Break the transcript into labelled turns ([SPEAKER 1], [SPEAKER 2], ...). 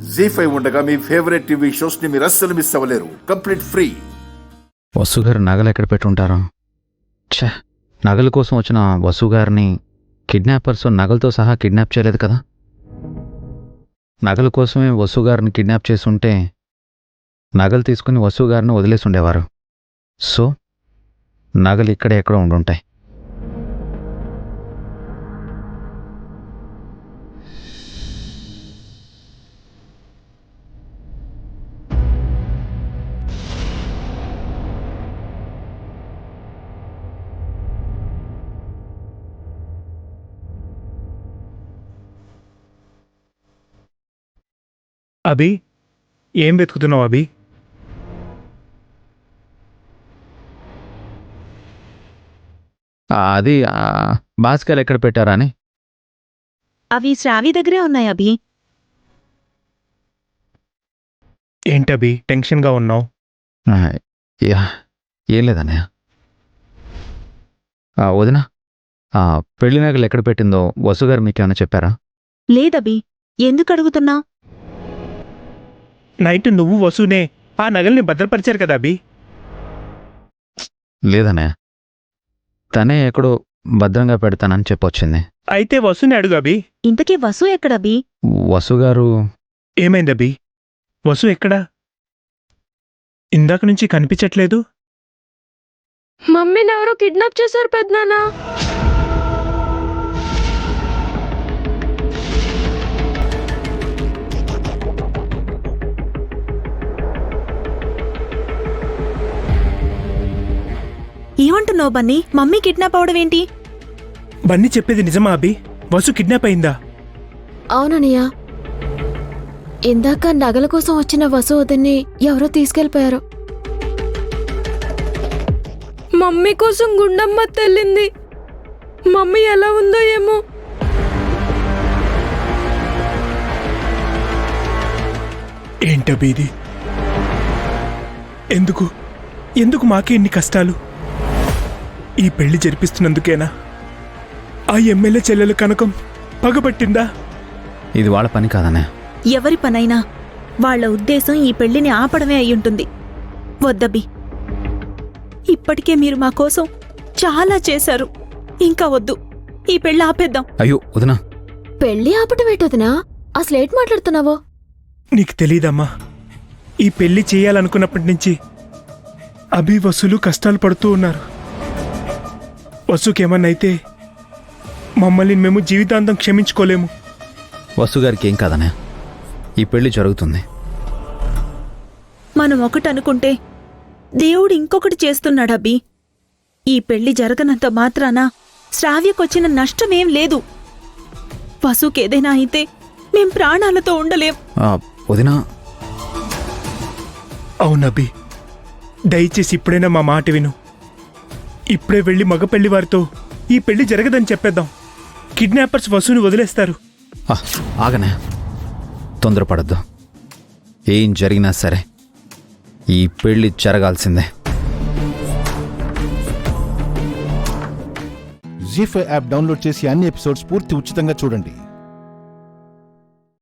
[SPEAKER 1] జీ5 ఉండగా మీ favourite TV shows ని మీరు అస్సలు మిస్ అవ్వలేరు. Complete free.
[SPEAKER 2] వసు గారు నగలు ఎక్కడ పెట్టుంటారు? ఛే, నగల కోసం వచ్చిన వసు గారిని కిడ్నాపర్స్ నగలతో సహా కిడ్నాప్ చేయలేదు కదా. నగల కోసమే వసు గారిని కిడ్నాప్ చేసి ఉంటే నగలు తీసుకుని వసు గారిని వదిలేసి ఉండేవారు. సో నగలు ఇక్కడే ఎక్కడో ఉండుంటాయి.
[SPEAKER 3] అభి, ఏం వెతుకుతున్నావు అభి?
[SPEAKER 2] అది బాస్కెల్ ఎక్కడ పెట్టారా అని.
[SPEAKER 4] అవి శ్రావి దగ్గరే ఉన్నాయి అభి.
[SPEAKER 3] ఏంటభి టెన్షన్గా ఉన్నావు?
[SPEAKER 2] ఏం లేదన్నయ్య. వదిన, పెళ్లి నగలు ఎక్కడ పెట్టిందో వసు గారు మీకేమైనా చెప్పారా?
[SPEAKER 4] లేదభి, ఎందుకు అడుగుతున్నా?
[SPEAKER 3] నైట్ నువ్వు వసూనే ఆ నగల్ని భద్రపరిచారు కదా అభి.
[SPEAKER 2] లేదన్నయ్య, తనే ఎక్కడో భద్రంగా పెడతానని చెప్పొచ్చింది.
[SPEAKER 3] అయితే వసూని అడుగు అభి.
[SPEAKER 4] ఇంతకీ వసు ఎక్కడభి?
[SPEAKER 2] వసు గారు
[SPEAKER 3] ఏమైంది అభి? వసు ఎక్కడా? ఇందాక నుంచి కనిపించట్లేదు.
[SPEAKER 5] మమ్మీని ఎవరో కిడ్నాప్ చేశారు పెద్దనాన్న.
[SPEAKER 4] ఏమంటున్నావు బన్నీ? మమ్మీ కిడ్నాప్ అవడం ఏంటి?
[SPEAKER 3] బన్నీ చెప్పేది నిజమా అభి? వసు కిడ్నాప్ అయిందా?
[SPEAKER 5] అవునన్నయ్య, ఇందాక నగల కోసం వచ్చిన వసు వదిన్ని ఎవరో తీసుకెళ్లిపోయారు. మమ్మీ కోసం గుండమ్మ తెల్లింది. మమ్మీ ఎలా ఉందో ఏమో.
[SPEAKER 3] ఏంటభి ఇది? ఎందుకు ఎందుకు మాకే ఇన్ని కష్టాలు? ఈ పెళ్లి జరిపిస్తున్నందుకేనా? ఆ ఎమ్మెల్యే చెల్లెల కనకం పగబట్టిందా?
[SPEAKER 2] ఇది వాళ్ళ పని కాదనే.
[SPEAKER 4] ఎవరి పనైనా వాళ్ల ఉద్దేశం ఈ పెళ్లిని ఆపడమే అయ్యుంటుంది. వద్దబ్బి, ఇప్పటికే మీరు మా కోసం చాలా చేశారు. ఇంకా వద్దు, ఈ పెళ్లి ఆపేద్దాం.
[SPEAKER 2] అయ్యో వదినా.
[SPEAKER 5] పెళ్లి ఆపటం ఏంటొదినా? అసలేట్ మాట్లాడుతున్నావో?
[SPEAKER 3] నీకు తెలీదమ్మా, ఈ పెళ్లి చేయాలనుకున్నప్పటి నుంచి అభి వసులు కష్టాలు పడుతూ ఉన్నారు. వసుకేమన్నైతే మమ్మల్ని మేము జీవితాంతం క్షమించుకోలేము.
[SPEAKER 2] వసు గారికి ఏం కాదనే, ఈ పెళ్లి జరుగుతుంది.
[SPEAKER 4] మనం ఒకటనుకుంటే దేవుడు ఇంకొకటి చేస్తున్నాడబ్బి. ఈ పెళ్లి జరగనంత మాత్రాన శ్రావ్యకొచ్చిన నష్టమేం లేదు. వసుకేదైనా అయితే మేం ప్రాణాలతో ఉండలేం.
[SPEAKER 2] వదినా.
[SPEAKER 3] అవునబ్బి, దయచేసి ఇప్పుడైనా మా మాట విను. ఇప్పుడే వెళ్ళి మగ పెళ్లి వారితో ఈ పెళ్లి జరగదని చెప్పేద్దాం. కిడ్నాపర్స్ వసుని వదిలేస్తారు.
[SPEAKER 2] ఆగనే, తొందరపడద్దు. ఏం జరిగినా సరే ఈ పెళ్లి జరగాల్సిందే.
[SPEAKER 6] జీ5 యాప్ డౌన్లోడ్ చేసి అన్ని ఎపిసోడ్స్ పూర్తి ఉచితంగా చూడండి.